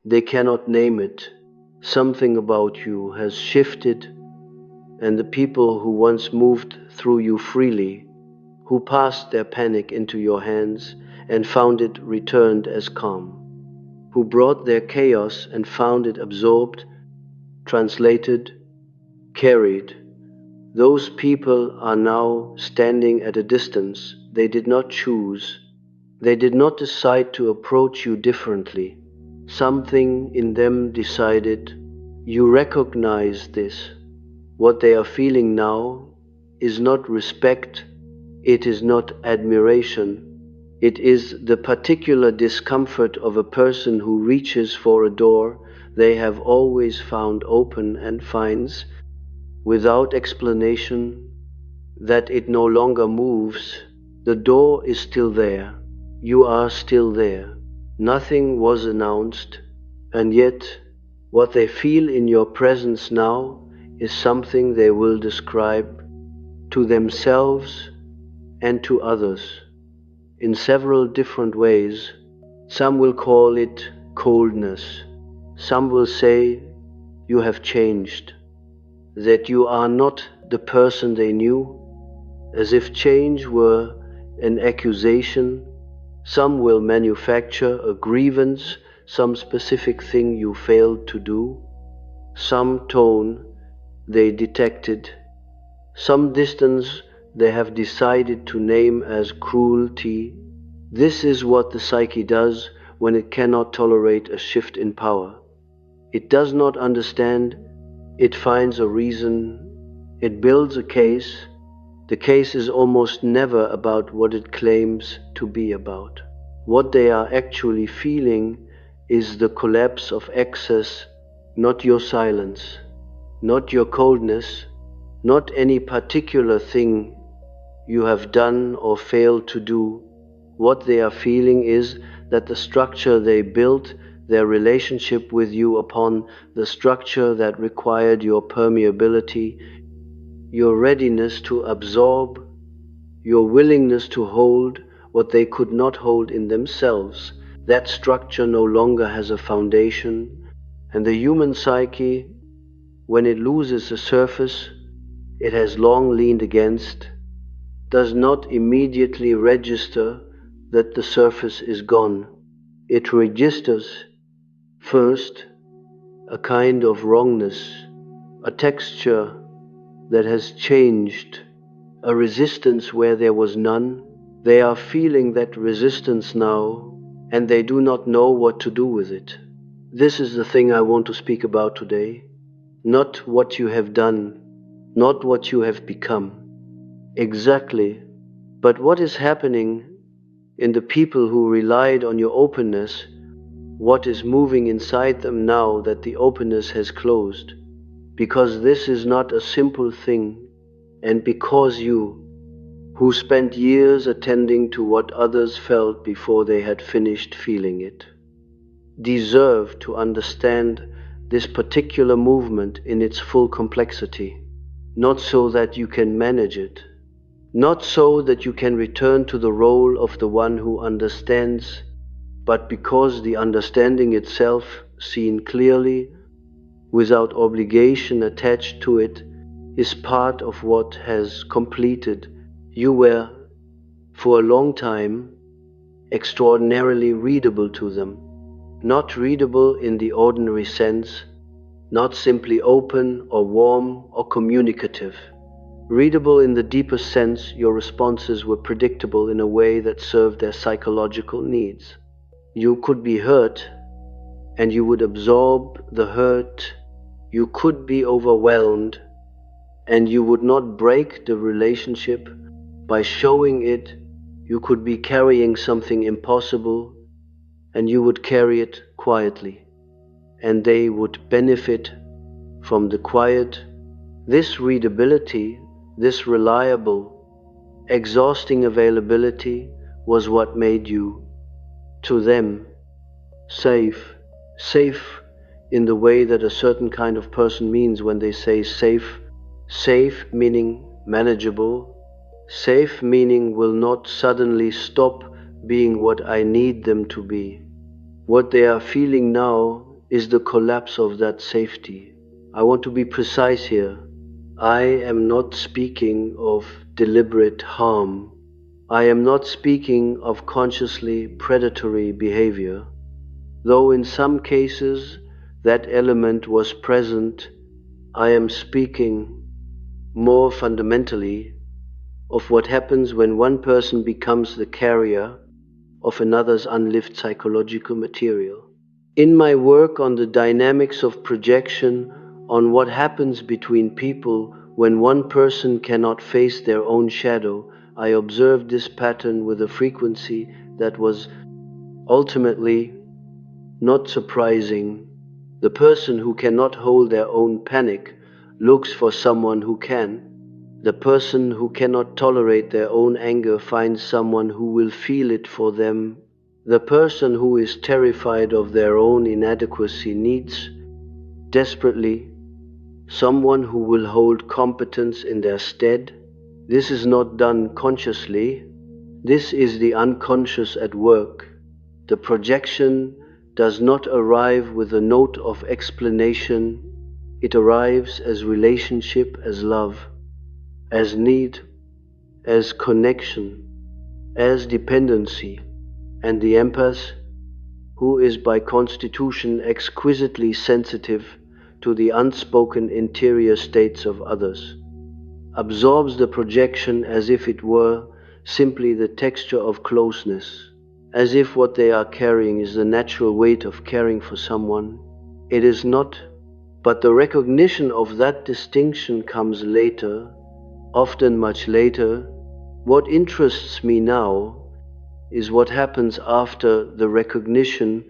They cannot name it. Something about you has shifted, and the people who once moved through you freely, who passed their panic into your hands and found it returned as calm, who brought their chaos and found it absorbed, translated, carried. Those people are now standing at a distance they did not choose. They did not decide to approach you differently. Something in them decided. You recognize this. What they are feeling now is not respect, it is not admiration. It is the particular discomfort of a person who reaches for a door they have always found open and finds, without explanation, that it no longer moves. The door is still there. You are still there. Nothing was announced, and yet what they feel in your presence now is something they will describe to themselves and to others in several different ways. Some will call it coldness. Some will say you have changed, that you are not the person they knew, as if change were an accusation. Some will manufacture a grievance, some specific thing you failed to do, some tone they detected, some distance they have decided to name as cruelty. This is what the psyche does when it cannot tolerate a shift in power. It does not understand, it finds a reason, it builds a case. The case is almost never about what it claims to be about. What they are actually feeling is the collapse of excess, not your silence, not your coldness, not any particular thing you have done or failed to do. What they are feeling is that the structure they built their relationship with you upon, the structure that required your permeability, your readiness to absorb, your willingness to hold what they could not hold in themselves, that structure no longer has a foundation, and the human psyche, when it loses the surface it has long leaned against, does not immediately register that the surface is gone. It registers first a kind of wrongness, a texture that has changed, a resistance where there was none. They are feeling that resistance now, and they do not know what to do with it. This is the thing I want to speak about today. Not what you have done, not what you have become. Exactly. But what is happening in the people who relied on your openness, what is moving inside them now that the openness has closed? Because this is not a simple thing, and because you, who spent years attending to what others felt before they had finished feeling it, deserve to understand this particular movement in its full complexity, not so that you can manage it, not so that you can return to the role of the one who understands, but because the understanding itself, seen clearly, without obligation attached to it, is part of what has completed. You were, for a long time, extraordinarily readable to them, not readable in the ordinary sense, not simply open or warm or communicative. Readable in the deeper sense, your responses were predictable in a way that served their psychological needs. You could be hurt, and you would absorb the hurt. You could be overwhelmed, and you would not break the relationship by showing it. You could be carrying something impossible, and you would carry it quietly, and they would benefit from the quiet. This readability, this reliable, exhausting availability was what made you, to them, safe. Safe in the way that a certain kind of person means when they say safe. Safe meaning manageable. Safe meaning will not suddenly stop being what I need them to be. What they are feeling now is the collapse of that safety. I want to be precise here. I am not speaking of deliberate harm. I am not speaking of consciously predatory behavior, though in some cases that element was present. I am speaking more fundamentally of what happens when one person becomes the carrier of another's unlived psychological material. In my work on the dynamics of projection, on what happens between people when one person cannot face their own shadow, I observed this pattern with a frequency that was ultimately not surprising. The person who cannot hold their own panic looks for someone who can. The person who cannot tolerate their own anger finds someone who will feel it for them. The person who is terrified of their own inadequacy needs desperately someone who will hold competence in their stead. This is not done consciously. This is the unconscious at work. The projection does not arrive with a note of explanation. It arrives as relationship, as love, as need, as connection, as dependency. And the empath, who is by constitution exquisitely sensitive to the unspoken interior states of others, absorbs the projection as if it were simply the texture of closeness, as if what they are carrying is the natural weight of caring for someone. It is not, but the recognition of that distinction comes later, often much later. What interests me now is what happens after the recognition,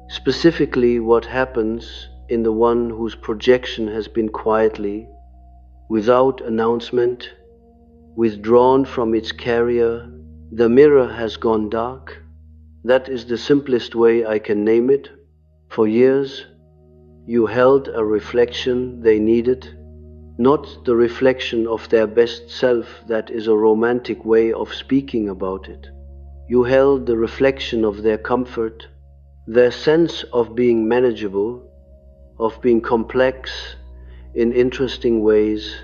specifically what happens in the one whose projection has been quietly, without announcement, withdrawn from its carrier. The mirror has gone dark. That is the simplest way I can name it. For years, you held a reflection they needed, not the reflection of their best self. That is a romantic way of speaking about it. You held the reflection of their comfort, their sense of being manageable, of being complex in interesting ways,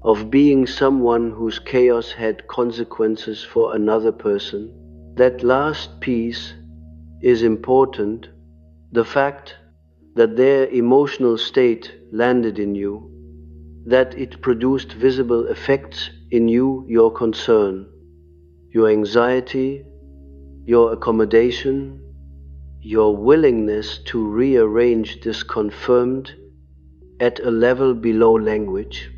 of being someone whose chaos had consequences for another person. That last piece is important, the fact that their emotional state landed in you, that it produced visible effects in you, your concern, your anxiety, your accommodation, your willingness to rearrange this confirmed at a level below language,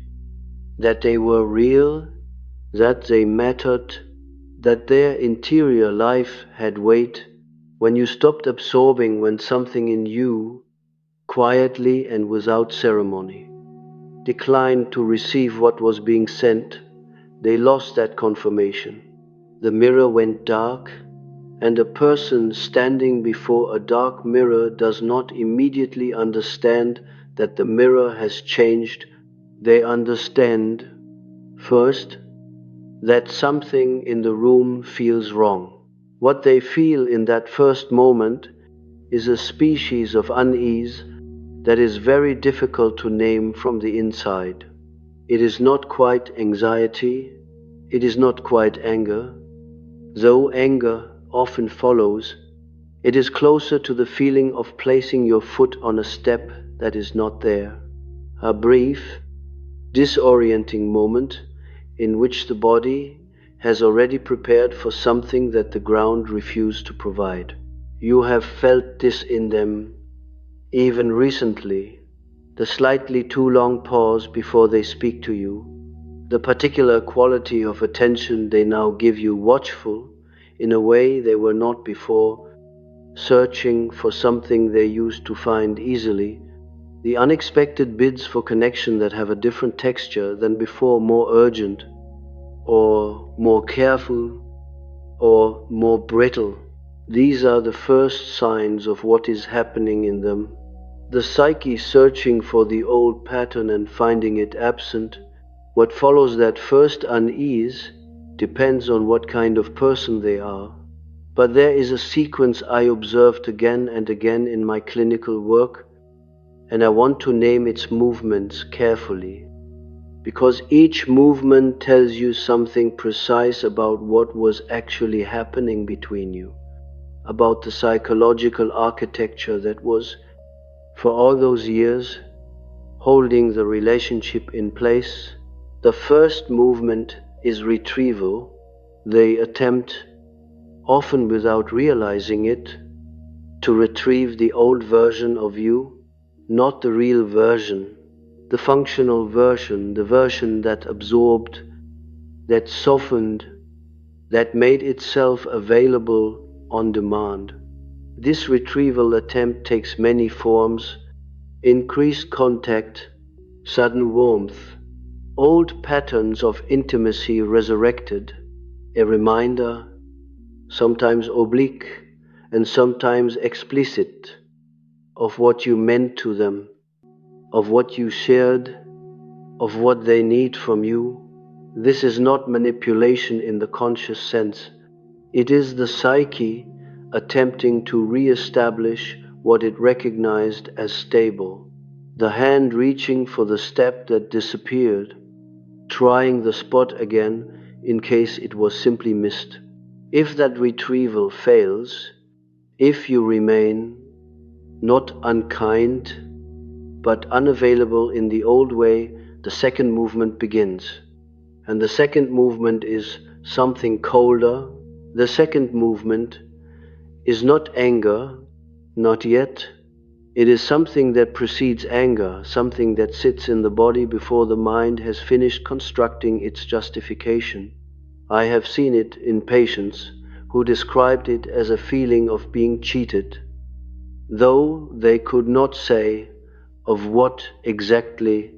that they were real, that they mattered, that their interior life had weight. When you stopped absorbing, when something in you, quietly and without ceremony, declined to receive what was being sent, they lost that confirmation. The mirror went dark, and a person standing before a dark mirror does not immediately understand that the mirror has changed. They understand, first, that something in the room feels wrong. What they feel in that first moment is a species of unease that is very difficult to name from the inside. It is not quite anxiety, it is not quite anger, though anger often follows. It is closer to the feeling of placing your foot on a step that is not there. A brief, disorienting moment in which the body has already prepared for something that the ground refused to provide. You have felt this in them, even recently, the slightly too long pause before they speak to you, the particular quality of attention they now give you, watchful in a way they were not before, searching for something they used to find easily, the unexpected bids for connection that have a different texture than before, more urgent, or more careful, or more brittle. These are the first signs of what is happening in them. The psyche searching for the old pattern and finding it absent. What follows that first unease depends on what kind of person they are. But there is a sequence I observed again and again in my clinical work, and I want to name its movements carefully, because each movement tells you something precise about what was actually happening between you, about the psychological architecture that was, for all those years, holding the relationship in place. The first movement is retrieval, the attempt, often without realizing it, to retrieve the old version of you, not the real version, the functional version, the version that absorbed, that softened, that made itself available on demand. This retrieval attempt takes many forms: increased contact, sudden warmth, old patterns of intimacy resurrected, a reminder, sometimes oblique and sometimes explicit, of what you meant to them, of what you shared, of what they need from you. This is not manipulation in the conscious sense. It is the psyche attempting to re-establish what it recognized as stable, the hand reaching for the step that disappeared, trying the spot again in case it was simply missed. If that retrieval fails, if you remain not unkind, but unavailable in the old way, the second movement begins. And the second movement is something colder. The second movement is not anger, not yet. It is something that precedes anger, something that sits in the body before the mind has finished constructing its justification. I have seen it in patients who described it as a feeling of being cheated, though they could not say of what exactly,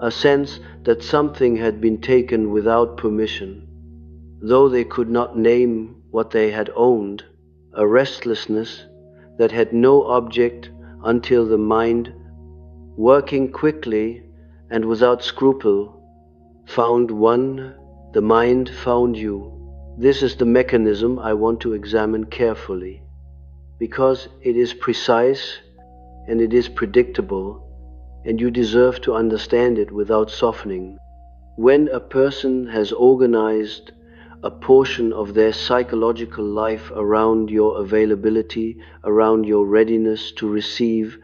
a sense that something had been taken without permission, though they could not name what they had owned, a restlessness that had no object until the mind, working quickly and without scruple, found one, the mind found you. This is the mechanism I want to examine carefully, because it is precise and it is predictable, and you deserve to understand it without softening. When a person has organized a portion of their psychological life around your availability, around your readiness to receive,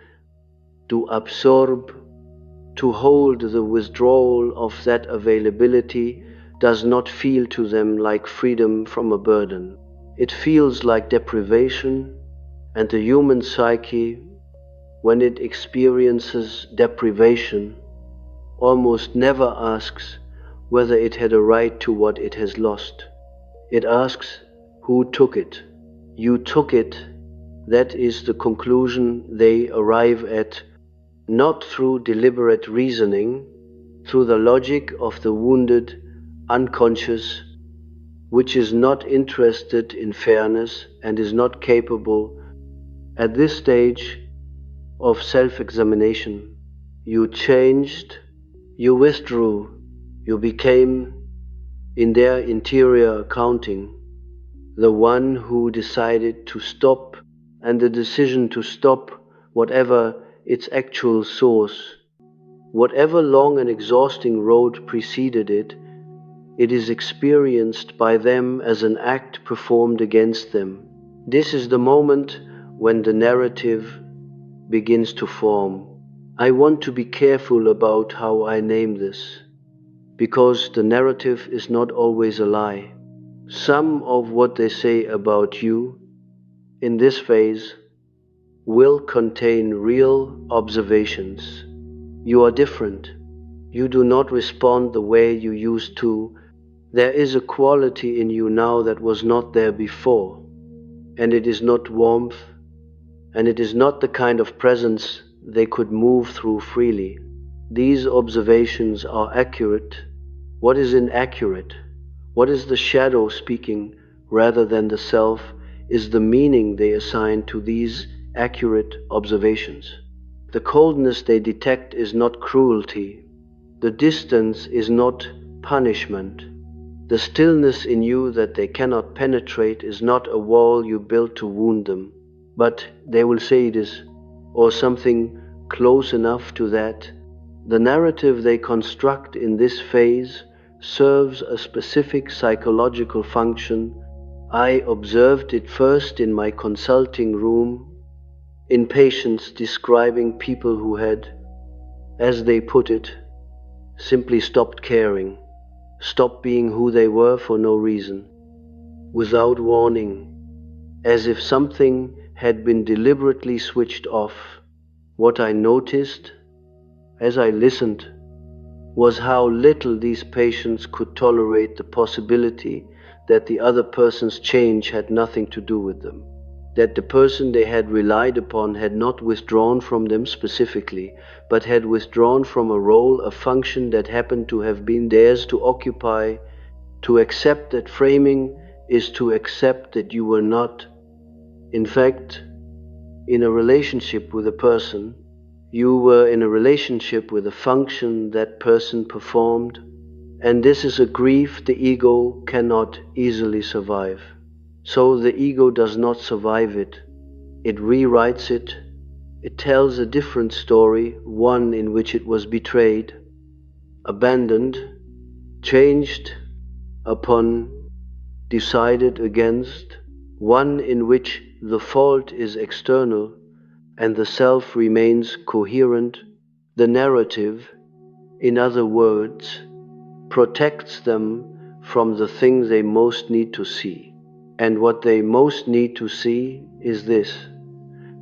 to absorb, to hold, the withdrawal of that availability does not feel to them like freedom from a burden. It feels like deprivation, and the human psyche, when it experiences deprivation, almost never asks whether it had a right to what it has lost. It asks, who took it? You took it. That is the conclusion they arrive at, not through deliberate reasoning, through the logic of the wounded unconscious, which is not interested in fairness and is not capable at this stage of self-examination. You changed, you withdrew, you became, in their interior accounting, the one who decided to stop, and the decision to stop, whatever its actual source, whatever long and exhausting road preceded it, it is experienced by them as an act performed against them. This is the moment when the narrative begins to form. I want to be careful about how I name this, because the narrative is not always a lie. Some of what they say about you in this phase will contain real observations. You are different. You do not respond the way you used to. There is a quality in you now that was not there before, and it is not warmth, and it is not the kind of presence they could move through freely. These observations are accurate. What is inaccurate? What is the shadow speaking rather than the self is the meaning they assign to these accurate observations. The coldness they detect is not cruelty. The distance is not punishment. The stillness in you that they cannot penetrate is not a wall you built to wound them, but they will say it is, or something close enough to that. The narrative they construct in this phase serves a specific psychological function. I observed it first in my consulting room, in patients describing people who had, as they put it, simply stopped caring, stopped being who they were for no reason, without warning, as if something had been deliberately switched off. What I noticed as I listened was how little these patients could tolerate the possibility that the other person's change had nothing to do with them, that the person they had relied upon had not withdrawn from them specifically, but had withdrawn from a role, a function that happened to have been theirs to occupy. To accept that framing is to accept that you were not, in fact, in a relationship with a person. You were in a relationship with a function that person performed, and this is a grief the ego cannot easily survive. So the ego does not survive it. It rewrites it. It tells a different story, one in which it was betrayed, abandoned, changed upon, decided against, one in which the fault is external and the self remains coherent. The narrative, in other words, protects them from the thing they most need to see. And what they most need to see is this,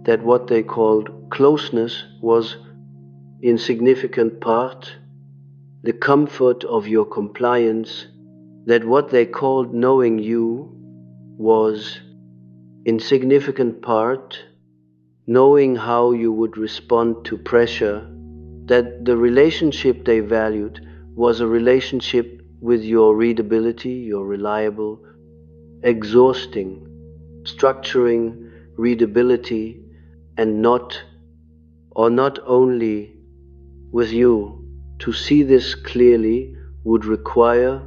that what they called closeness was, in significant part, the comfort of your compliance, that what they called knowing you was, in significant part, knowing how you would respond to pressure, that the relationship they valued was a relationship with your readability, your reliable, exhausting, structuring readability, and not only with you. To see this clearly would require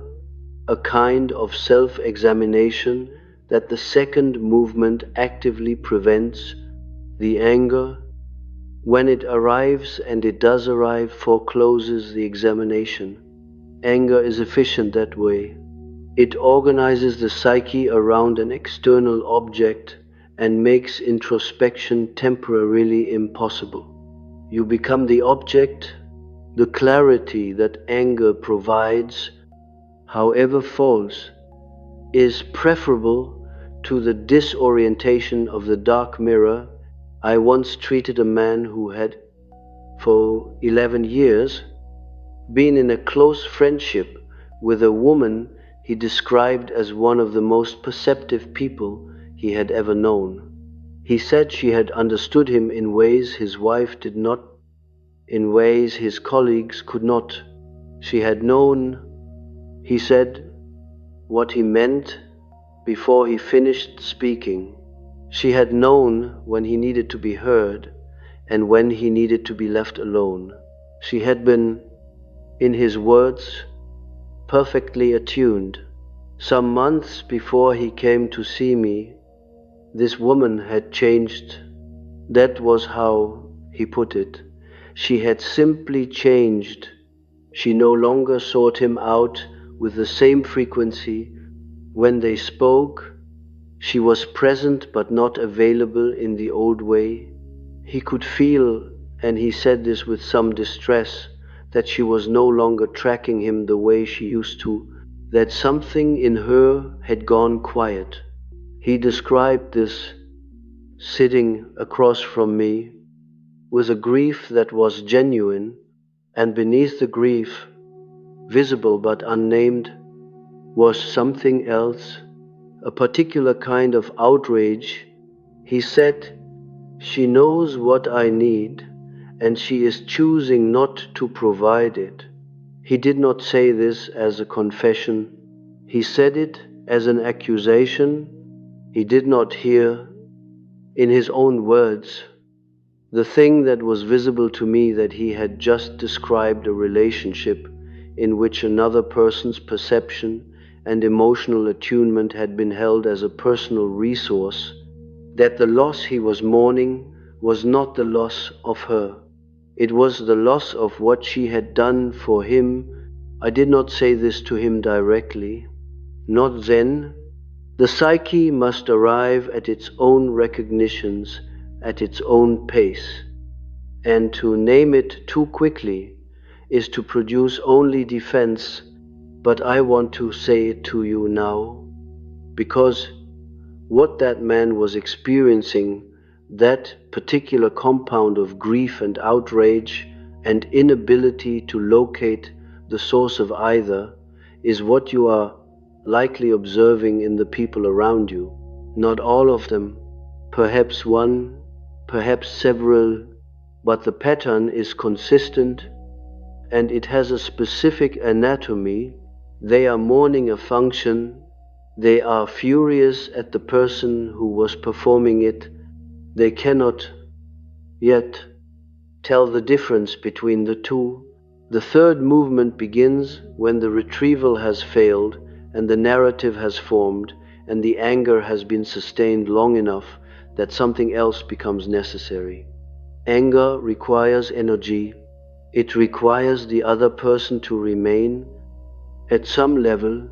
a kind of self-examination that the second movement actively prevents. The anger, when it arrives, and it does arrive, forecloses the examination. Anger is efficient that way. It organizes the psyche around an external object and makes introspection temporarily impossible. You become the object. The clarity that anger provides, however false, is preferable to the disorientation of the dark mirror. I once treated a man who had, for 11 years, been in a close friendship with a woman he described as one of the most perceptive people he had ever known. He said she had understood him in ways his wife did not, in ways his colleagues could not. She had known, he said, what he meant before he finished speaking. She had known when he needed to be heard and when he needed to be left alone. She had been, in his words, perfectly attuned. Some months before he came to see me, this woman had changed. That was how he put it. She had simply changed. She no longer sought him out with the same frequency. When they spoke, she was present but not available in the old way. He could feel, and he said this with some distress, that she was no longer tracking him the way she used to, that something in her had gone quiet. He described this sitting across from me with a grief that was genuine, and beneath the grief, visible but unnamed, was something else, a particular kind of outrage. He said, "She knows what I need, and she is choosing not to provide it." He did not say this as a confession. He said it as an accusation. He did not hear, in his own words, the thing that was visible to me, that he had just described a relationship in which another person's perception and emotional attunement had been held as a personal resource, that the loss he was mourning was not the loss of her. It was the loss of what she had done for him. I did not say this to him directly. Not then. The psyche must arrive at its own recognitions, at its own pace. And to name it too quickly is to produce only defense, but I want to say it to you now, because what that man was experiencing, that particular compound of grief and outrage and inability to locate the source of either, is what you are likely observing in the people around you. Not all of them, perhaps one, perhaps several, but the pattern is consistent and it has a specific anatomy. They are mourning a function. They are furious at the person who was performing it. They cannot yet tell the difference between the two. The third movement begins when the retrieval has failed and the narrative has formed and the anger has been sustained long enough that something else becomes necessary. Anger requires energy. It requires the other person to remain, at some level,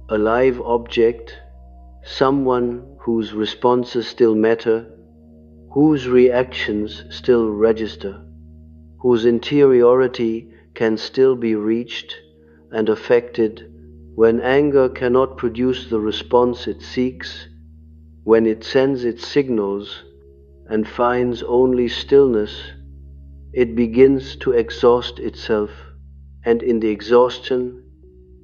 a live object, someone whose responses still matter, whose reactions still register, whose interiority can still be reached and affected. When anger cannot produce the response it seeks, when it sends its signals and finds only stillness, it begins to exhaust itself, and in the exhaustion,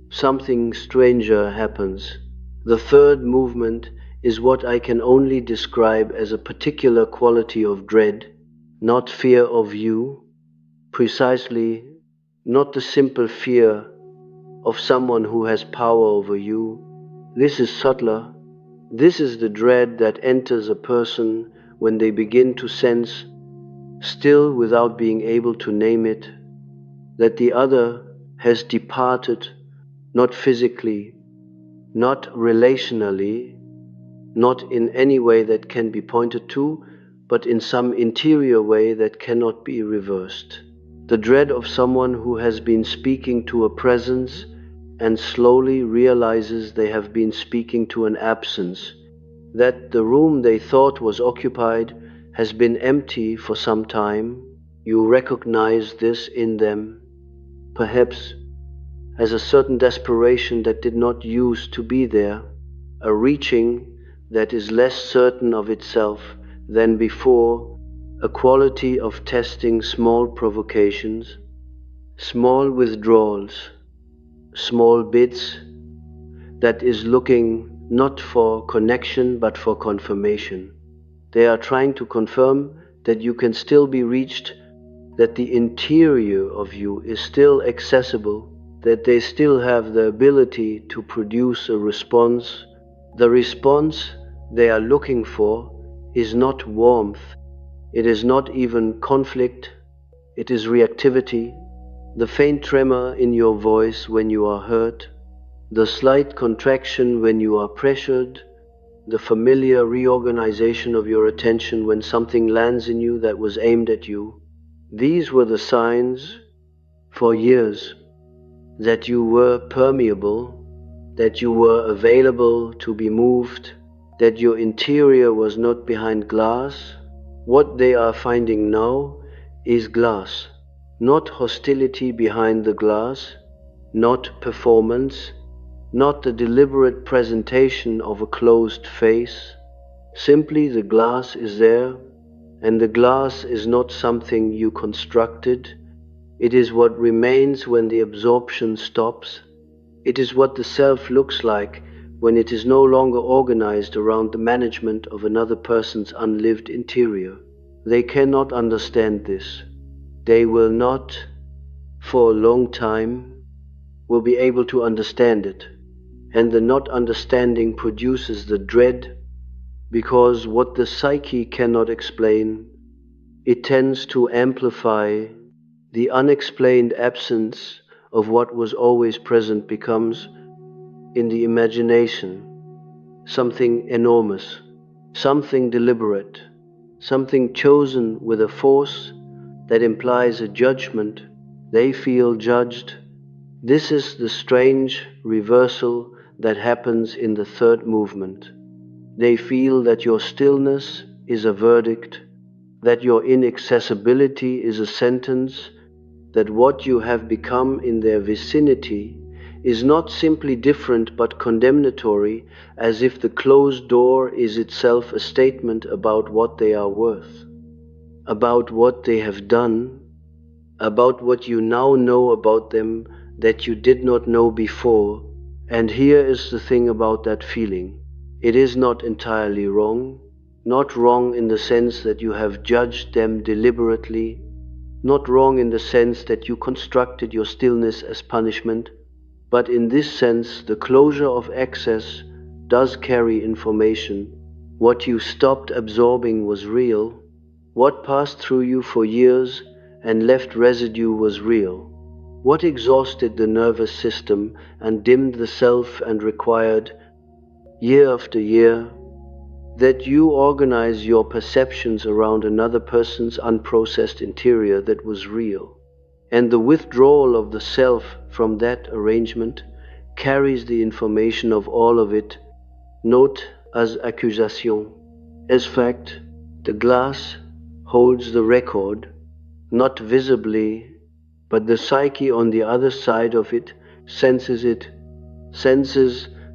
something stranger happens. The third movement is what I can only describe as a particular quality of dread, not fear of you, precisely, not the simple fear of someone who has power over you. This is subtler. This is the dread that enters a person when they begin to sense, still without being able to name it, that the other has departed, not physically, not relationally, not in any way that can be pointed to, but in some interior way that cannot be reversed. The dread of someone who has been speaking to a presence and slowly realizes they have been speaking to an absence, that the room they thought was occupied has been empty for some time. You recognize this in them, perhaps as a certain desperation that did not used to be there, a reaching that is less certain of itself than before, a quality of testing small provocations, small withdrawals, small bits, that is looking not for connection but for confirmation. They are trying to confirm that you can still be reached, that the interior of you is still accessible, that they still have the ability to produce a response. The response they are looking for is not warmth, it is not even conflict, it is reactivity, the faint tremor in your voice when you are hurt, the slight contraction when you are pressured, the familiar reorganization of your attention when something lands in you that was aimed at you. These were the signs for years that you were permeable, that you were available to be moved, that your interior was not behind glass. What they are finding now is glass, not hostility behind the glass, not performance, not the deliberate presentation of a closed face. Simply the glass is there, and the glass is not something you constructed. It is what remains when the absorption stops. It is what the self looks like when it is no longer organized around the management of another person's unlived interior. They cannot understand this. They will not, for a long time, will be able to understand it. And the not understanding produces the dread, because what the psyche cannot explain, it tends to amplify. The unexplained absence of what was always present becomes in the imagination, something enormous, something deliberate, something chosen with a force that implies a judgment. They feel judged. This is the strange reversal that happens in the third movement. They feel that your stillness is a verdict, that your inaccessibility is a sentence, that what you have become in their vicinity is not simply different but condemnatory, as if the closed door is itself a statement about what they are worth, about what they have done, about what you now know about them that you did not know before. And here is the thing about that feeling. It is not entirely wrong, not wrong in the sense that you have judged them deliberately, not wrong in the sense that you constructed your stillness as punishment, but in this sense the closure of access does carry information. What you stopped absorbing was real. What passed through you for years and left residue was real. What exhausted the nervous system and dimmed the self and required, year after year, that you organize your perceptions around another person's unprocessed interior, that was real. And the withdrawal of the self from that arrangement carries the information of all of it, not as accusation, as fact. The glass holds the record, not visibly, but the psyche on the other side of it, senses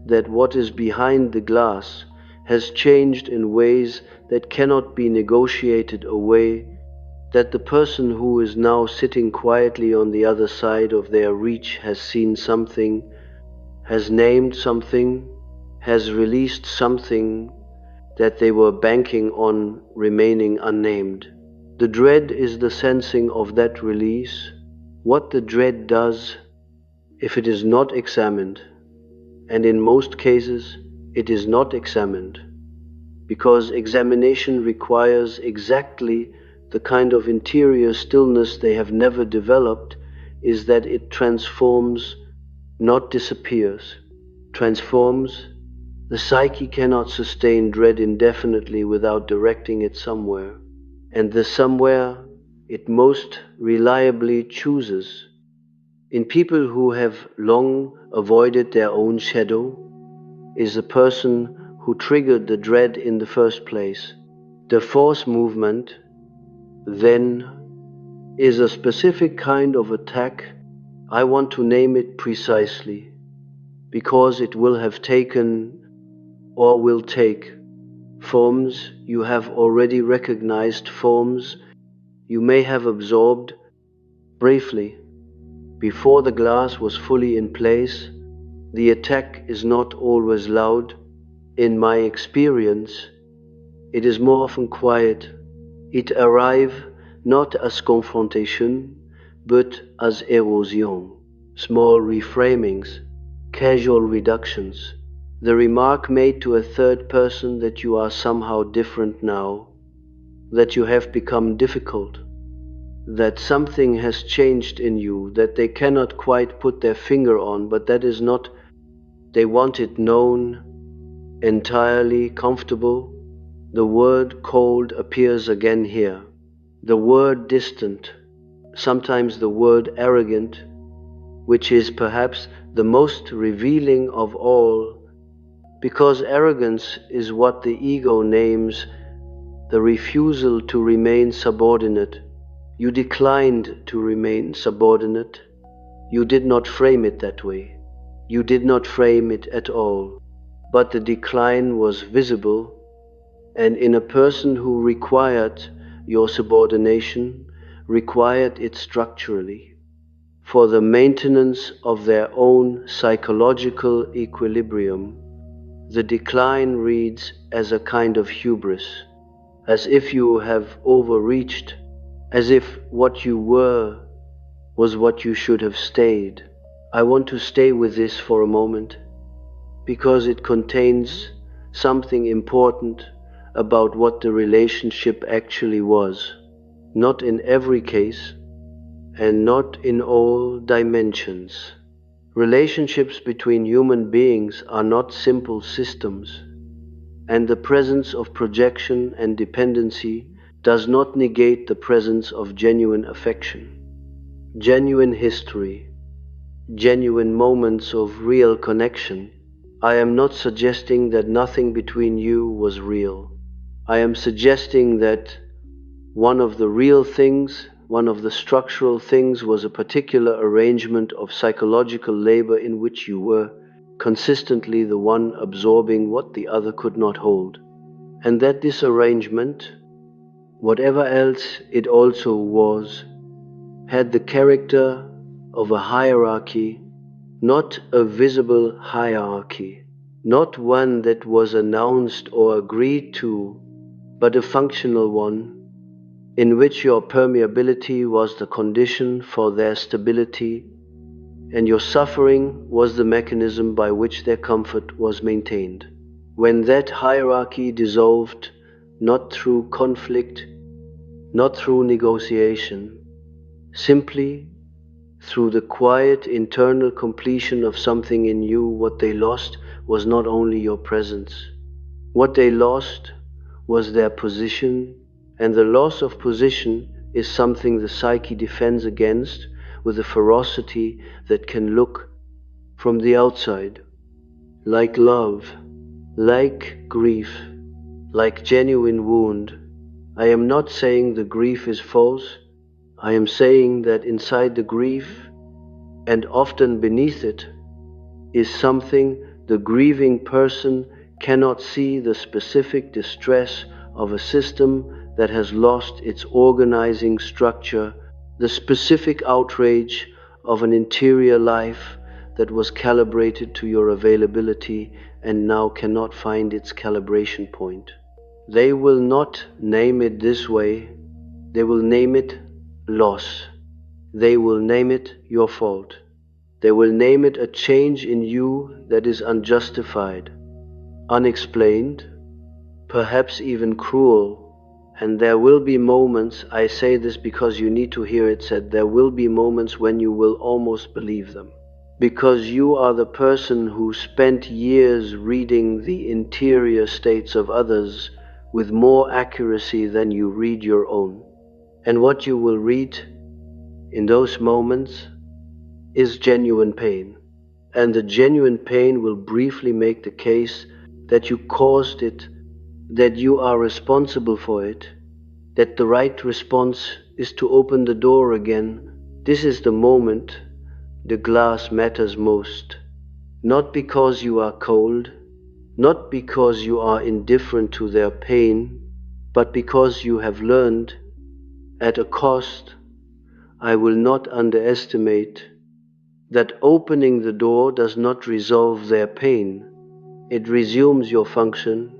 that what is behind the glass has changed in ways that cannot be negotiated away, that the person who is now sitting quietly on the other side of their reach has seen something, has named something, has released something that they were banking on remaining unnamed. The dread is the sensing of that release. What the dread does, if it is not examined, and in most cases it is not examined, because examination requires exactly the kind of interior stillness they have never developed, is that it transforms, not disappears. Transforms. The psyche cannot sustain dread indefinitely without directing it somewhere, and the somewhere it most reliably chooses. In people who have long avoided their own shadow is the person who triggered the dread in the first place. The fourth movement, then, is a specific kind of attack. I want to name it precisely, because it will have taken, or will take, forms you have already recognized, forms you may have absorbed briefly. Before the glass was fully in place, the attack is not always loud. In my experience, it is more often quiet. It arrives not as confrontation, but as erosion, small reframings, casual reductions. The remark made to a third person that you are somehow different now, that you have become difficult, that something has changed in you that they cannot quite put their finger on, but that is not, they want it known, entirely comfortable. The word cold appears again here, the word distant, sometimes the word arrogant, which is perhaps the most revealing of all, because arrogance is what the ego names the refusal to remain subordinate. You declined to remain subordinate. You did not frame it that way. You did not frame it at all. But the decline was visible, and in a person who required your subordination, required it structurally, for the maintenance of their own psychological equilibrium. The decline reads as a kind of hubris, as if you have overreached, as if what you were was what you should have stayed. I want to stay with this for a moment, because it contains something important about what the relationship actually was. Not in every case, and not in all dimensions. Relationships between human beings are not simple systems, and the presence of projection and dependency does not negate the presence of genuine affection, genuine history, genuine moments of real connection. I am not suggesting that nothing between you was real. I am suggesting that one of the structural things was a particular arrangement of psychological labor in which you were consistently the one absorbing what the other could not hold. And that this arrangement, whatever else it also was, had the character of a hierarchy, not a visible hierarchy, not one that was announced or agreed to, but a functional one, in which your permeability was the condition for their stability, and your suffering was the mechanism by which their comfort was maintained. When that hierarchy dissolved, not through conflict, not through negotiation, simply through the quiet internal completion of something in you, what they lost was not only your presence. What they lost was their position, and the loss of position is something the psyche defends against with a ferocity that can look from the outside, like love, like grief, like genuine wound. I am not saying the grief is false. I am saying that inside the grief, and often beneath it, is something the grieving person cannot see: the specific distress of a system that has lost its organizing structure, the specific outrage of an interior life that was calibrated to your availability and now cannot find its calibration point. They will not name it this way. They will name it loss. They will name it your fault. They will name it a change in you that is unjustified, unexplained, perhaps even cruel. And there will be moments, I say this because you need to hear it said, there will be moments when you will almost believe them. Because you are the person who spent years reading the interior states of others with more accuracy than you read your own. And what you will read in those moments is genuine pain. And the genuine pain will briefly make the case that you caused it, that you are responsible for it, that the right response is to open the door again. This is the moment the glass matters most. Not because you are cold, not because you are indifferent to their pain, but because you have learned, at a cost I will not underestimate, that opening the door does not resolve their pain. It resumes your function.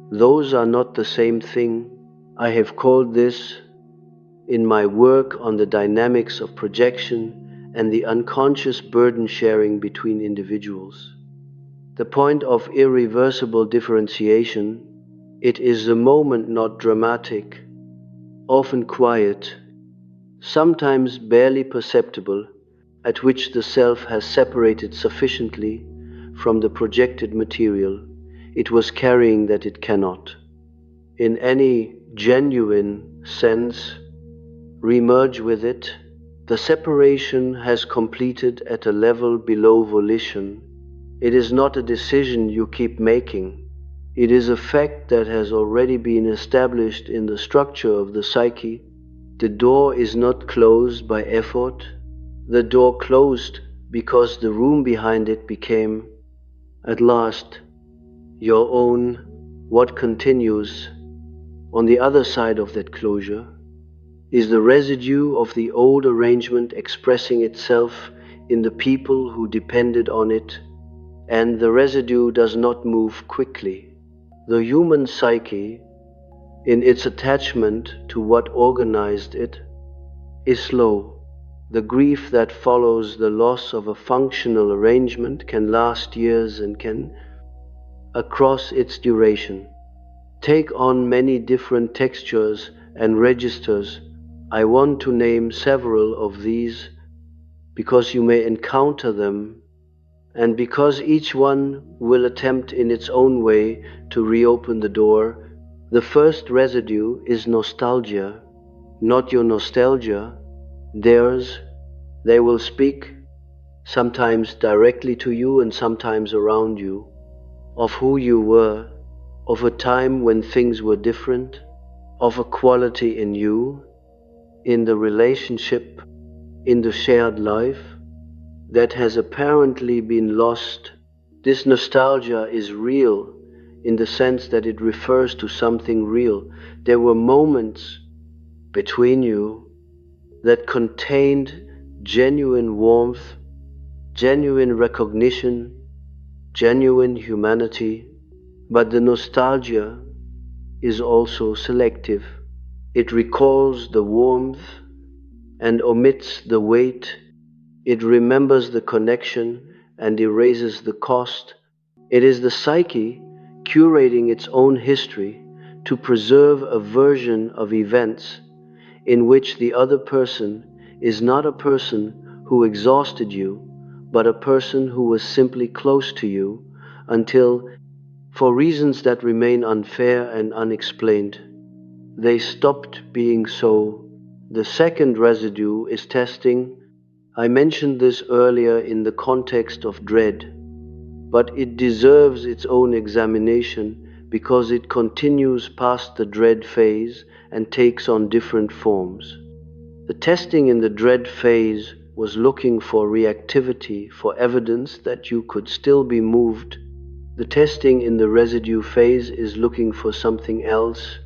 Those are not the same thing. I have called this, in my work on the dynamics of projection and the unconscious burden sharing between individuals, the point of irreversible differentiation. It is a moment not dramatic, often quiet, sometimes barely perceptible, at which the self has separated sufficiently from the projected material it was carrying that it cannot, in any genuine sense, remerge with it. The separation has completed at a level below volition. It is not a decision you keep making. It is a fact that has already been established in the structure of the psyche. The door is not closed by effort. The door closed because the room behind it became, at last, your own. What continues on the other side of that closure is the residue of the old arrangement expressing itself in the people who depended on it, and the residue does not move quickly. The human psyche, in its attachment to what organized it, is slow. The grief that follows the loss of a functional arrangement can last years and can, across its duration, take on many different textures and registers. I want to name several of these because you may encounter them And because each one will attempt in its own way to reopen the door, the first residue is nostalgia, not your nostalgia, theirs. They will speak, sometimes directly to you and sometimes around you, of who you were, of a time when things were different, of a quality in you, in the relationship, in the shared life, that has apparently been lost. This nostalgia is real in the sense that it refers to something real. There were moments between you that contained genuine warmth, genuine recognition, genuine humanity, but the nostalgia is also selective. It recalls the warmth and omits the weight. It remembers the connection and erases the cost. It is the psyche curating its own history to preserve a version of events in which the other person is not a person who exhausted you, but a person who was simply close to you until, for reasons that remain unfair and unexplained, they stopped being so. The second residue is testing. I mentioned this earlier in the context of dread, but it deserves its own examination because it continues past the dread phase and takes on different forms. The testing in the dread phase was looking for reactivity, for evidence that you could still be moved. The testing in the residue phase is looking for something else.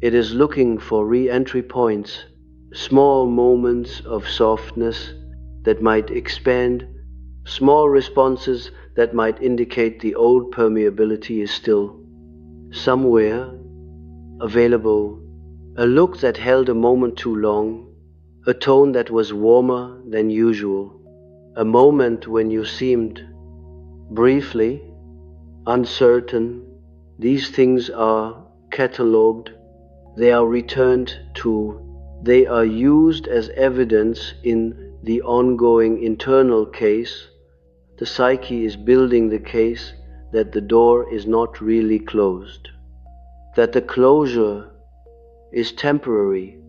It is looking for re-entry points, small moments of softness that might expand, small responses that might indicate the old permeability is still somewhere available, a look that held a moment too long, a tone that was warmer than usual, a moment when you seemed briefly uncertain. These things are catalogued, they are returned to, they are used as evidence in the ongoing internal case. The psyche is building the case that the door is not really closed, that the closure is temporary,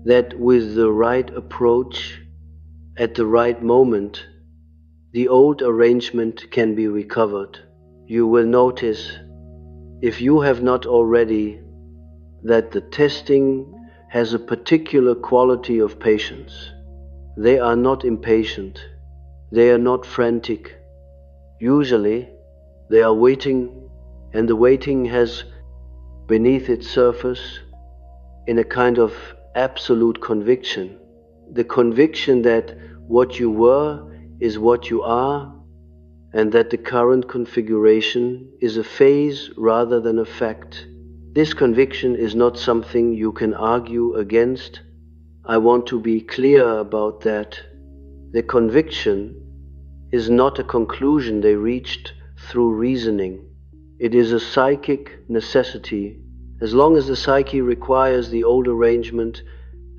that with the right approach, at the right moment, the old arrangement can be recovered. You will notice, if you have not already, that the testing has a particular quality of patience. They are not impatient. They are not frantic. Usually, they are waiting, and the waiting has beneath its surface in a kind of absolute conviction. The conviction that what you were is what you are, and that the current configuration is a phase rather than a fact. This conviction is not something you can argue against. I want to be clear about that. The conviction is not a conclusion they reached through reasoning. It is a psychic necessity. As long as the psyche requires the old arrangement,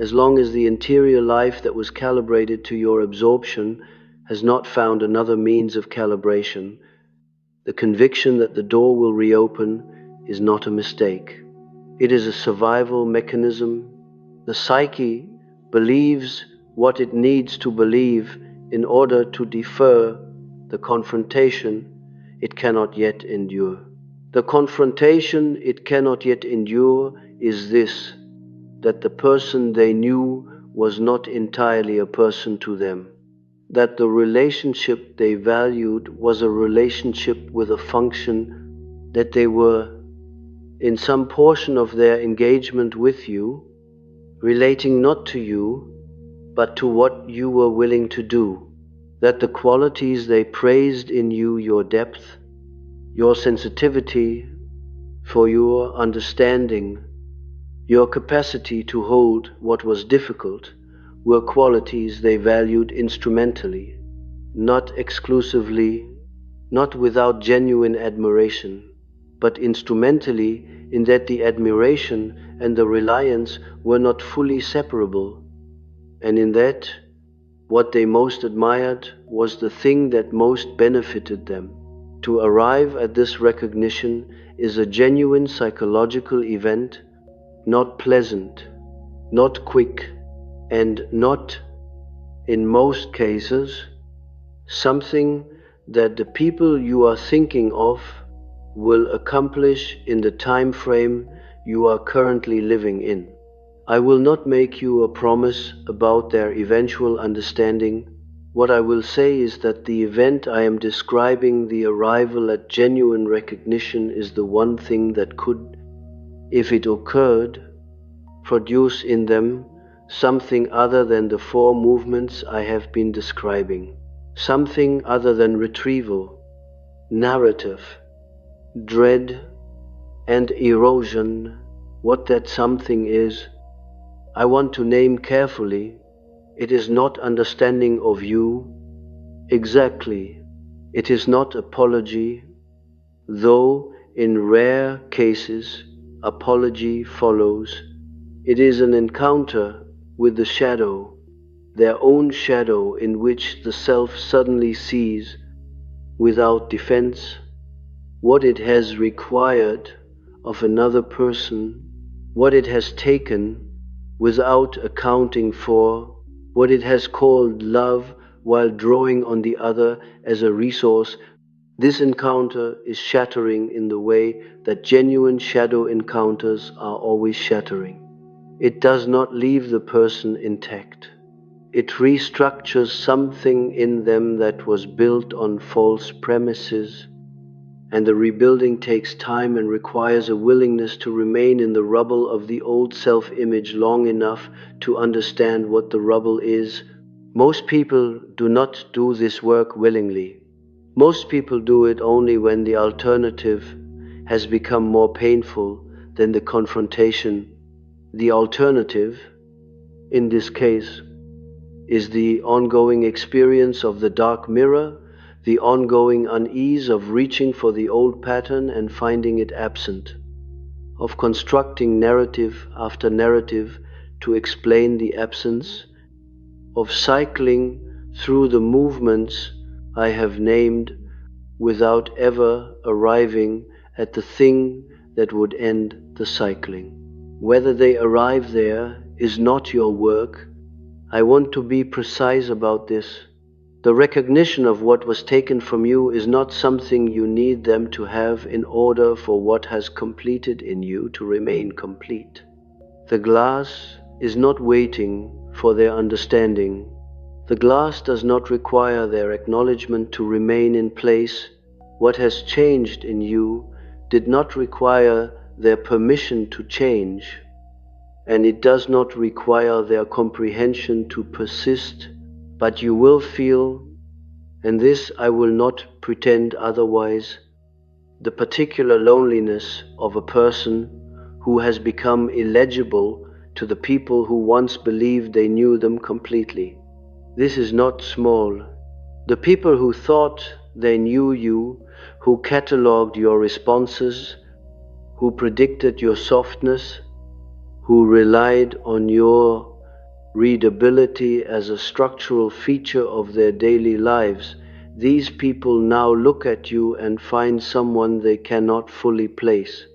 as long as the interior life that was calibrated to your absorption has not found another means of calibration, the conviction that the door will reopen is not a mistake. It is a survival mechanism. The psyche believes what it needs to believe in order to defer the confrontation it cannot yet endure. The confrontation it cannot yet endure is this, that the person they knew was not entirely a person to them, that the relationship they valued was a relationship with a function, that they were, in some portion of their engagement with you, relating not to you, but to what you were willing to do, that the qualities they praised in you, your depth, your sensitivity for your understanding, your capacity to hold what was difficult, were qualities they valued instrumentally, not exclusively, not without genuine admiration, but instrumentally in that the admiration and the reliance were not fully separable, and in that What they most admired was the thing that most benefited them. To arrive at this recognition is a genuine psychological event, not pleasant, not quick, and not, in most cases, something that the people you are thinking of will accomplish in the time frame you are currently living in. I will not make you a promise about their eventual understanding. What I will say is that the event I am describing, the arrival at genuine recognition, is the one thing that could, if it occurred, produce in them something other than the four movements I have been describing, something other than retrieval, narrative, dread, and erosion. What that something is, I want to name carefully. It is not understanding of you exactly. It is not apology, though in rare cases apology follows. It is an encounter with the shadow, their own shadow, in which the self suddenly sees, without defense, what it has required of another person, what it has taken without accounting for, what it has called love while drawing on the other as a resource. This encounter is shattering in the way that genuine shadow encounters are always shattering. It does not leave the person intact. It restructures something in them that was built on false premises, and the rebuilding takes time and requires a willingness to remain in the rubble of the old self-image long enough to understand what the rubble is. Most people do not do this work willingly. Most people do it only when the alternative has become more painful than the confrontation. The alternative, in this case, is the ongoing experience of the dark mirror, the ongoing unease of reaching for the old pattern and finding it absent, of constructing narrative after narrative to explain the absence, of cycling through the movements I have named without ever arriving at the thing that would end the cycling. Whether they arrive there is not your work. I want to be precise about this. The recognition of what was taken from you is not something you need them to have in order for what has completed in you to remain complete. The glass is not waiting for their understanding. The glass does not require their acknowledgement to remain in place. What has changed in you did not require their permission to change, and it does not require their comprehension to persist, but you will feel, and this I will not pretend otherwise, the particular loneliness of a person who has become illegible to the people who once believed they knew them completely. This is not small. The people who thought they knew you, who catalogued your responses, who predicted your softness, who relied on your readability as a structural feature of their daily lives, these people now look at you and find someone they cannot fully place.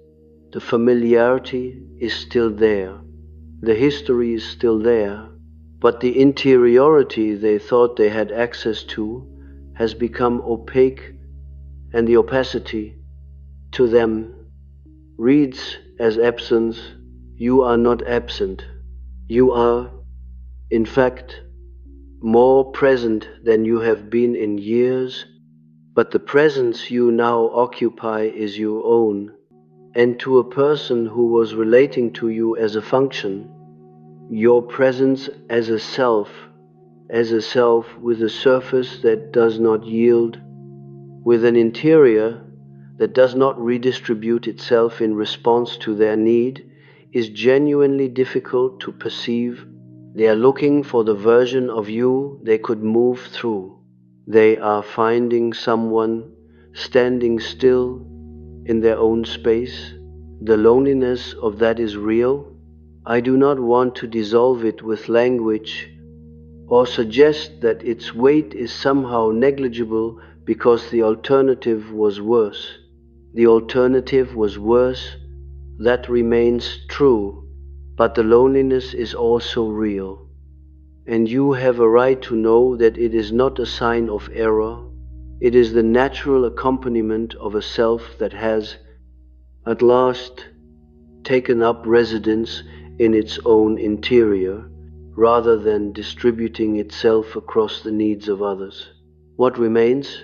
The familiarity is still there. The history is still there. But the interiority they thought they had access to has become opaque, and the opacity to them reads as absence. You are not absent. You are, in fact, more present than you have been in years, but the presence you now occupy is your own, and to a person who was relating to you as a function, your presence as a self with a surface that does not yield, with an interior that does not redistribute itself in response to their need, is genuinely difficult to perceive. They are looking for the version of you they could move through. They are finding someone standing still in their own space. The loneliness of that is real. I do not want to dissolve it with language or suggest that its weight is somehow negligible because the alternative was worse. The alternative was worse, that remains true, but the loneliness is also real. And you have a right to know that it is not a sign of error, it is the natural accompaniment of a self that has, at last, taken up residence in its own interior, rather than distributing itself across the needs of others. What remains?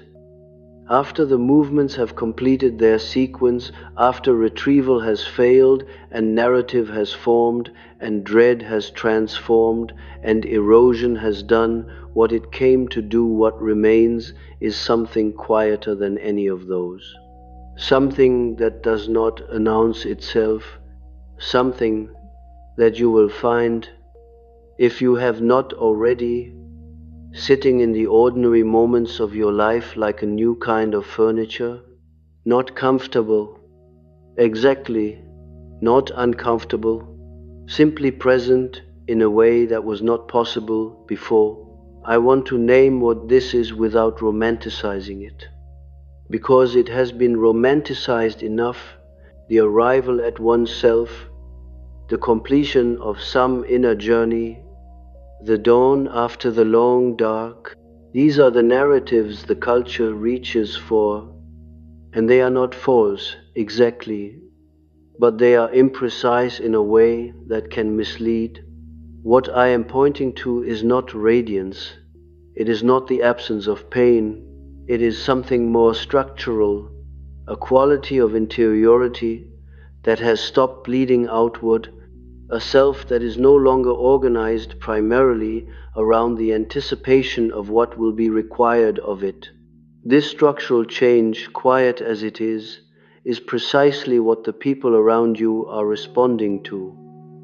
After the movements have completed their sequence, after retrieval has failed, and narrative has formed, and dread has transformed, and erosion has done what it came to do, what remains is something quieter than any of those. Something that does not announce itself, something that you will find, if you have not already, sitting in the ordinary moments of your life like a new kind of furniture, not comfortable, exactly, not uncomfortable, simply present in a way that was not possible before. I want to name what this is without romanticizing it, because it has been romanticized enough, the arrival at oneself, the completion of some inner journey, the dawn after the long dark. These are the narratives the culture reaches for, and they are not false, exactly, but they are imprecise in a way that can mislead. What I am pointing to is not radiance, it is not the absence of pain, it is something more structural, a quality of interiority that has stopped bleeding outward, a self that is no longer organized primarily around the anticipation of what will be required of it. This structural change, quiet as it is precisely what the people around you are responding to.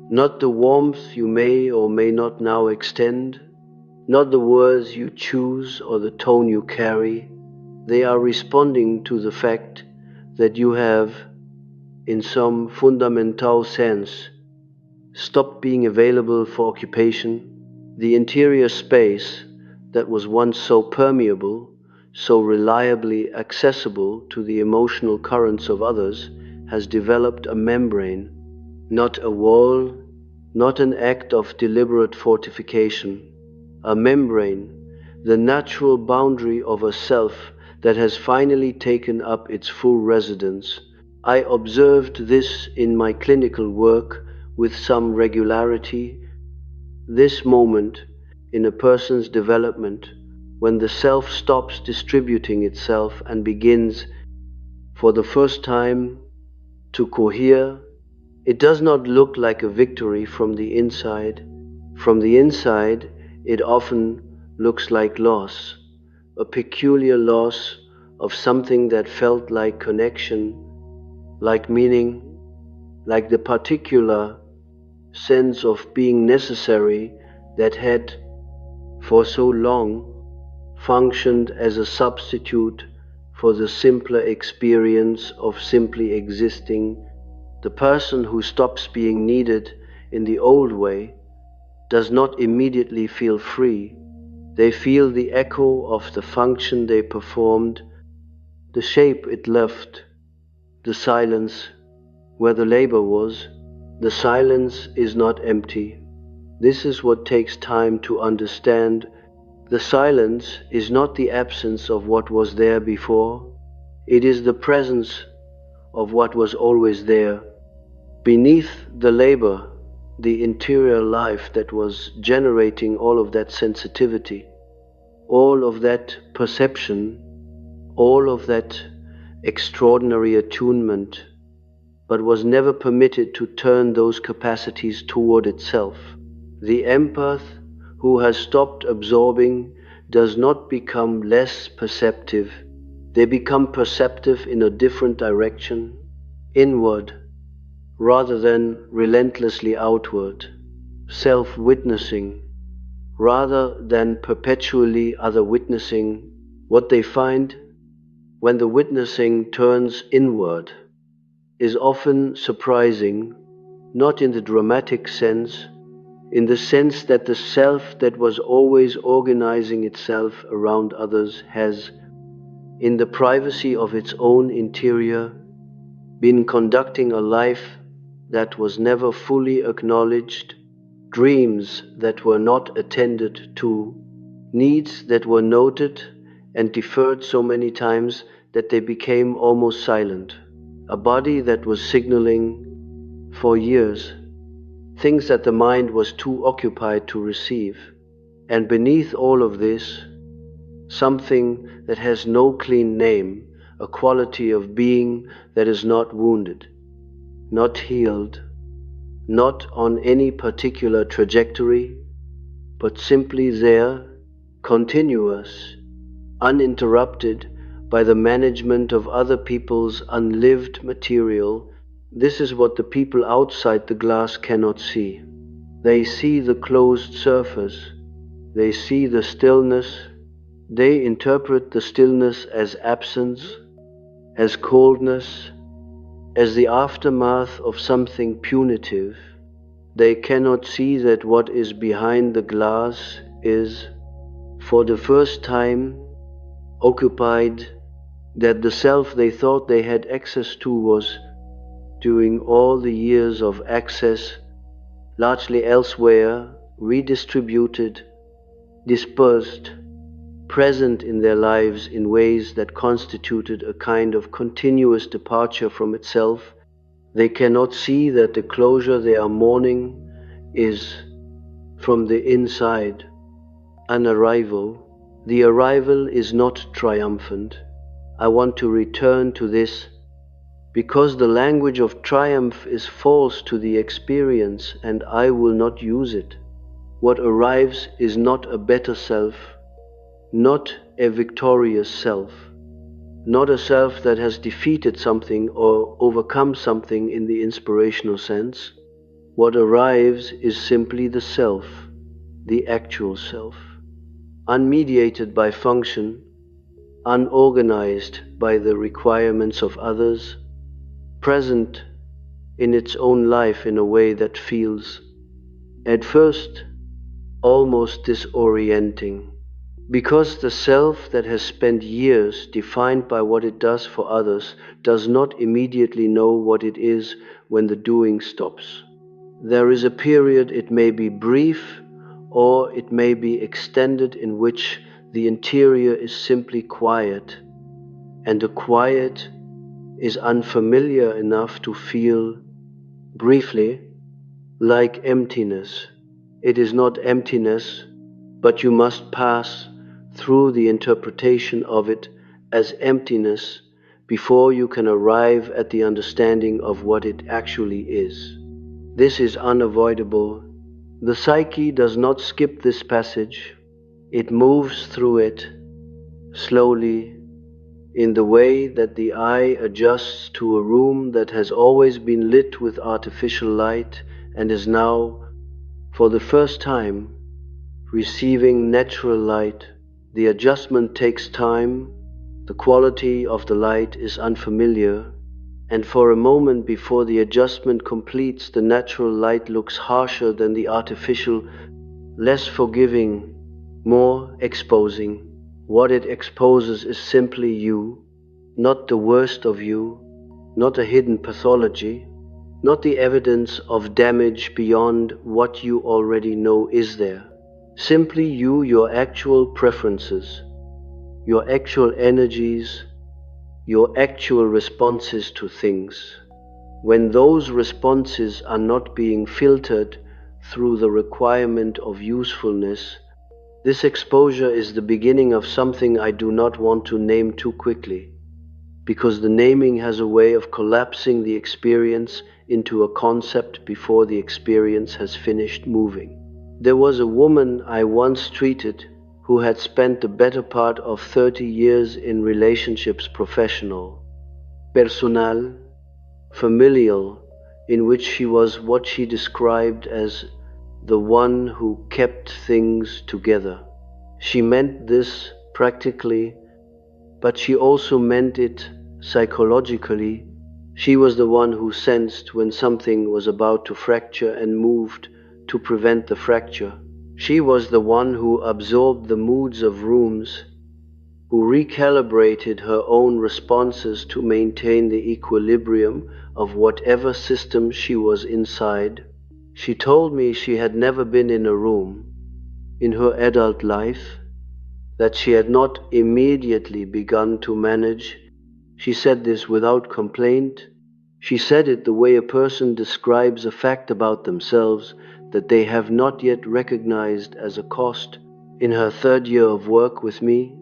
Not the warmth you may or may not now extend, not the words you choose or the tone you carry. They are responding to the fact that you have, in some fundamental sense, stopped being available for occupation. The interior space that was once so permeable, so reliably accessible to the emotional currents of others, has developed a membrane, not a wall, not an act of deliberate fortification. A membrane, the natural boundary of a self that has finally taken up its full residence. I observed this in my clinical work with some regularity. This moment in a person's development, when the self stops distributing itself and begins, for the first time, to cohere, it does not look like a victory from the inside. From the inside, it often looks like loss, a peculiar loss of something that felt like connection, like meaning, like the particular sense of being necessary that had, for so long, functioned as a substitute for the simpler experience of simply existing. The person who stops being needed in the old way does not immediately feel free. They feel the echo of the function they performed, the shape it left, the silence where the labor was. The silence is not empty. This is what takes time to understand. The silence is not the absence of what was there before. It is the presence of what was always there. Beneath the labor, the interior life that was generating all of that sensitivity, all of that perception, all of that extraordinary attunement, but was never permitted to turn those capacities toward itself. The empath who has stopped absorbing does not become less perceptive. They become perceptive in a different direction, inward, rather than relentlessly outward, self-witnessing, rather than perpetually other-witnessing. What they find when the witnessing turns inward is often surprising, not in the dramatic sense, in the sense that the self that was always organizing itself around others has, in the privacy of its own interior, been conducting a life that was never fully acknowledged, dreams that were not attended to, needs that were noted and deferred so many times that they became almost silent, a body that was signaling for years things that the mind was too occupied to receive. And beneath all of this, something that has no clean name, a quality of being that is not wounded, not healed, not on any particular trajectory, but simply there, continuous, uninterrupted by the management of other people's unlived material. This is what the people outside the glass cannot see. They see the closed surface. They see the stillness. They interpret the stillness as absence, as coldness, as the aftermath of something punitive. They cannot see that what is behind the glass is, for the first time, occupied, that the self they thought they had access to was, during all the years of access, largely elsewhere, redistributed, dispersed, present in their lives in ways that constituted a kind of continuous departure from itself. They cannot see that the closure they are mourning is, from the inside, an arrival. The arrival is not triumphant. I want to return to this because the language of triumph is false to the experience, and I will not use it. What arrives is not a better self, not a victorious self, not a self that has defeated something or overcome something in the inspirational sense. What arrives is simply the self, the actual self, unmediated by function, unorganized by the requirements of others, present in its own life in a way that feels, at first, almost disorienting. Because the self that has spent years defined by what it does for others does not immediately know what it is when the doing stops. There is a period, it may be brief or it may be extended, in which the interior is simply quiet, and the quiet is unfamiliar enough to feel, briefly, like emptiness. It is not emptiness, but you must pass through the interpretation of it as emptiness before you can arrive at the understanding of what it actually is. This is unavoidable. The psyche does not skip this passage. It moves through it slowly, in the way that the eye adjusts to a room that has always been lit with artificial light and is now, for the first time, receiving natural light. The adjustment takes time, the quality of the light is unfamiliar, and for a moment before the adjustment completes, the natural light looks harsher than the artificial, less forgiving, more exposing. What it exposes is simply you, not the worst of you, not a hidden pathology, not the evidence of damage beyond what you already know is there. Simply you, your actual preferences, your actual energies, your actual responses to things. When those responses are not being filtered through the requirement of usefulness, this exposure is the beginning of something I do not want to name too quickly, because the naming has a way of collapsing the experience into a concept before the experience has finished moving. There was a woman I once treated who had spent the better part of 30 years in relationships, professional, personal, familial, in which she was what she described as the one who kept things together. She meant this practically, but she also meant it psychologically. She was the one who sensed when something was about to fracture and moved to prevent the fracture. She was the one who absorbed the moods of rooms, who recalibrated her own responses to maintain the equilibrium of whatever system she was inside. She told me she had never been in a room in her adult life that she had not immediately begun to manage. She said this without complaint. She said it the way a person describes a fact about themselves that they have not yet recognized as a cost. In her third year of work with me,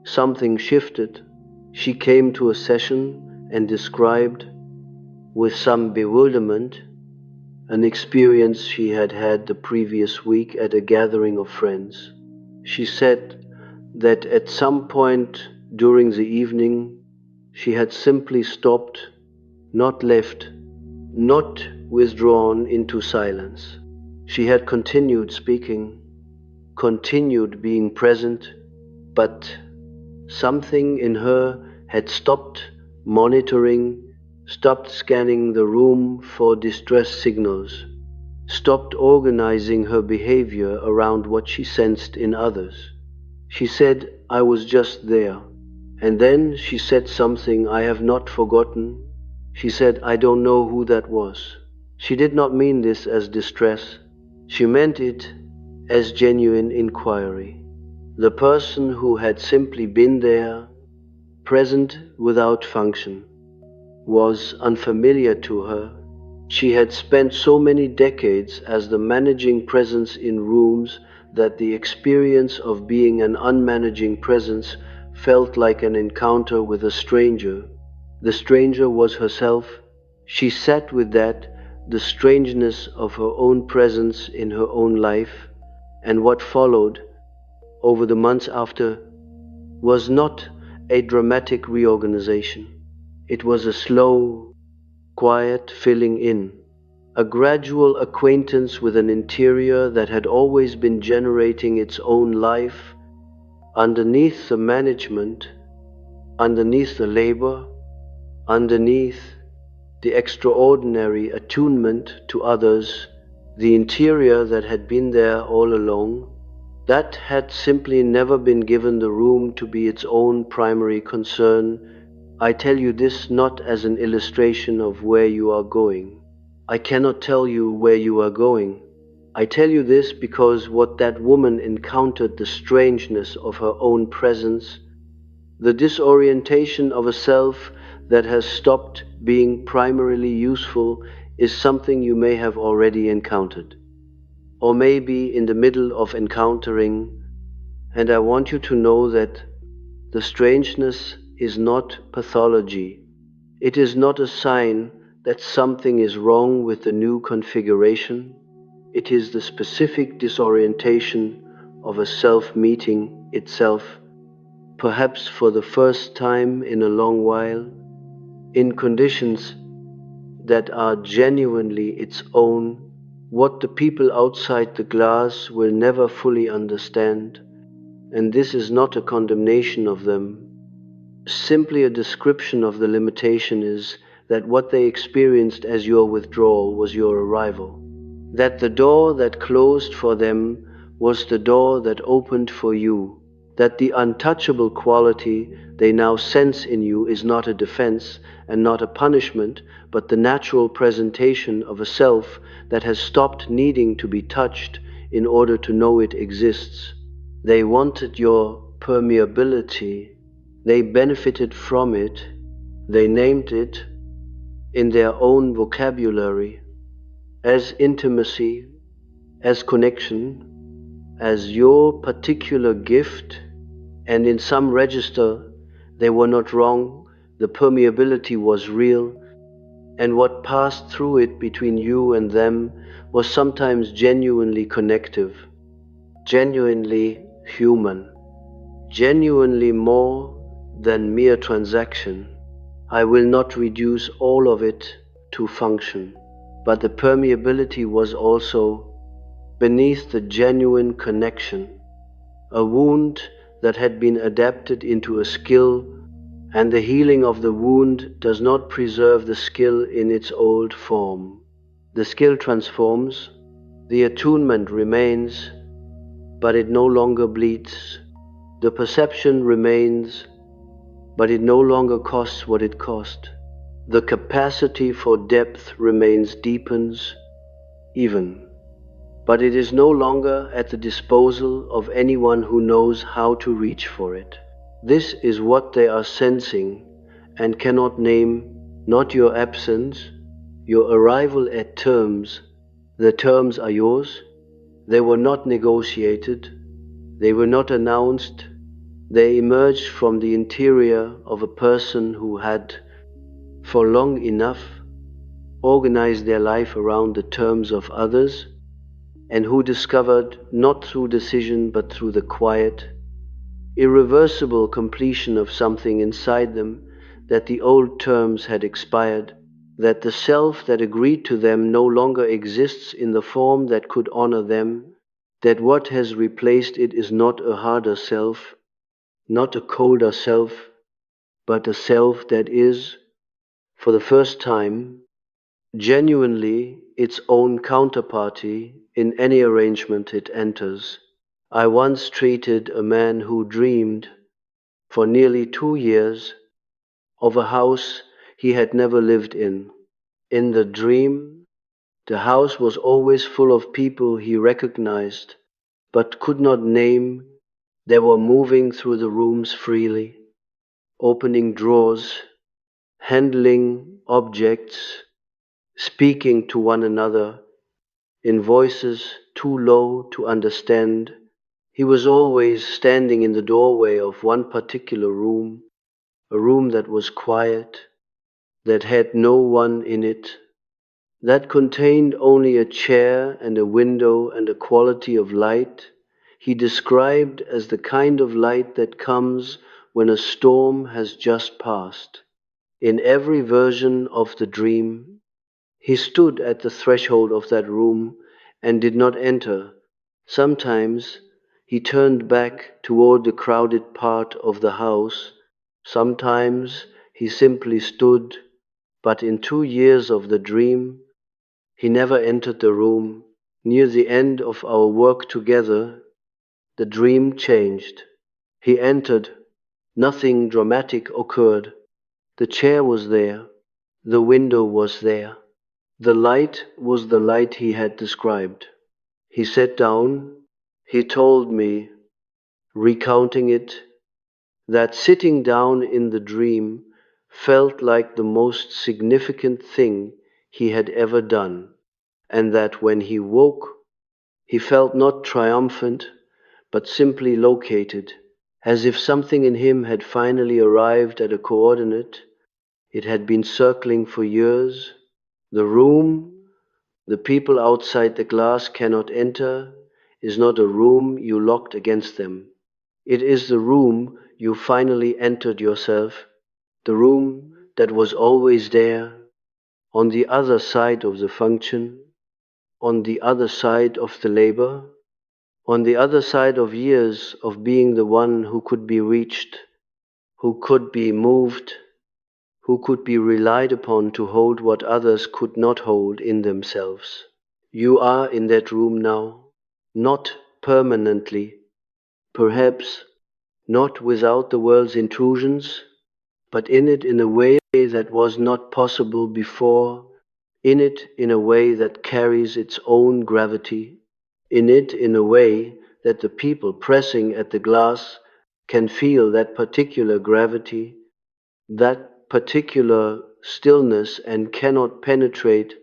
something shifted. She came to a session and described, with some bewilderment, an experience she had had the previous week at a gathering of friends. She said that at some point during the evening, she had simply stopped, not left, not withdrawn into silence. She had continued speaking, continued being present, but something in her had stopped monitoring, stopped scanning the room for distress signals, stopped organizing her behavior around what she sensed in others. She said, "I was just there." And then she said something I have not forgotten. She said, "I don't know who that was." She did not mean this as distress. She meant it as genuine inquiry. The person who had simply been there, present without function, was unfamiliar to her. She had spent so many decades as the managing presence in rooms that the experience of being an unmanaging presence felt like an encounter with a stranger. The stranger was herself. She sat with that, the strangeness of her own presence in her own life, and what followed over the months after was not a dramatic reorganization. It was a slow, quiet filling in, a gradual acquaintance with an interior that had always been generating its own life underneath the management, underneath the labor, underneath the extraordinary attunement to others, the interior that had been there all along, that had simply never been given the room to be its own primary concern. I tell you this not as an illustration of where you are going. I cannot tell you where you are going. I tell you this because what that woman encountered, the strangeness of her own presence, the disorientation of a self that has stopped being primarily useful, is something you may have already encountered, or may be in the middle of encountering. And I want you to know that the strangeness is not pathology. It is not a sign that something is wrong with the new configuration. It is the specific disorientation of a self meeting itself, perhaps for the first time in a long while, in conditions that are genuinely its own, what the people outside the glass will never fully understand. And this is not a condemnation of them, simply a description of the limitation is that what they experienced as your withdrawal was your arrival. That the door that closed for them was the door that opened for you. That the untouchable quality they now sense in you is not a defense and not a punishment, but the natural presentation of a self that has stopped needing to be touched in order to know it exists. They wanted your permeability. They benefited from it. They named it in their own vocabulary as intimacy, as connection, as your particular gift, and in some register they were not wrong. The permeability was real, and what passed through it between you and them was sometimes genuinely connective, genuinely human, genuinely more than mere transaction. I will not reduce all of it to function, but the permeability was also beneath the genuine connection, a wound that had been adapted into a skill, and the healing of the wound does not preserve the skill in its old form. The skill transforms, The attunement remains, but it no longer bleeds. The perception remains, but it no longer costs what it cost. The capacity for depth remains, deepens, even, but it is no longer at the disposal of anyone who knows how to reach for it. This is what they are sensing and cannot name, not your absence, your arrival at terms. The terms are yours. They were not negotiated. They were not announced. They emerged from the interior of a person who had, for long enough, organized their life around the terms of others, and who discovered, not through decision but through the quiet, irreversible completion of something inside them, that the old terms had expired, that the self that agreed to them no longer exists in the form that could honor them, that what has replaced it is not a harder self, not a colder self, but a self that is, for the first time, genuinely its own counterparty in any arrangement it enters. I once treated a man who dreamed, for nearly 2 years, of a house he had never lived in. In the dream, the house was always full of people he recognized, but could not name. They were moving through the rooms freely, opening drawers, handling objects, speaking to one another in voices too low to understand. He was always standing in the doorway of one particular room, a room that was quiet, that had no one in it, that contained only a chair and a window and a quality of light he described as the kind of light that comes when a storm has just passed. In every version of the dream, he stood at the threshold of that room and did not enter. Sometimes he turned back toward the crowded part of the house. Sometimes he simply stood, but in 2 years of the dream, he never entered the room. Near the end of our work together, the dream changed. He entered. Nothing dramatic occurred. The chair was there. The window was there. The light was the light he had described. He sat down. He told me, recounting it, that sitting down in the dream felt like the most significant thing he had ever done, and that when he woke, he felt not triumphant, but simply located, as if something in him had finally arrived at a coordinate it had been circling for years. The room the people outside the glass cannot enter is not a room you locked against them. It is the room you finally entered yourself, the room that was always there, on the other side of the function, on the other side of the labor, on the other side of years of being the one who could be reached, who could be moved, who could be relied upon to hold what others could not hold in themselves. You are in that room now, not permanently, perhaps not without the world's intrusions, but in it in a way that was not possible before, in it in a way that carries its own gravity, in it in a way that the people pressing at the glass can feel that particular gravity, that particular stillness, and cannot penetrate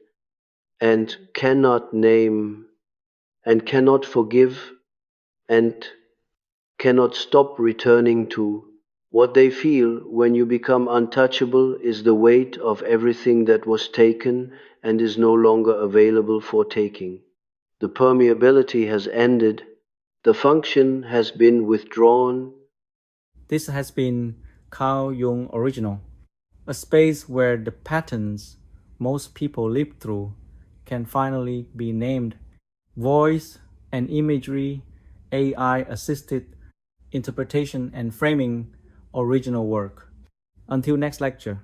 and cannot name and cannot forgive and cannot stop returning to. What they feel when you become untouchable is the weight of everything that was taken and is no longer available for taking. The permeability has ended. The function has been withdrawn. This has been Carl Jung Original, a space where the patterns most people live through can finally be named. Voice and imagery, AI assisted interpretation and framing, original work. Until next lecture.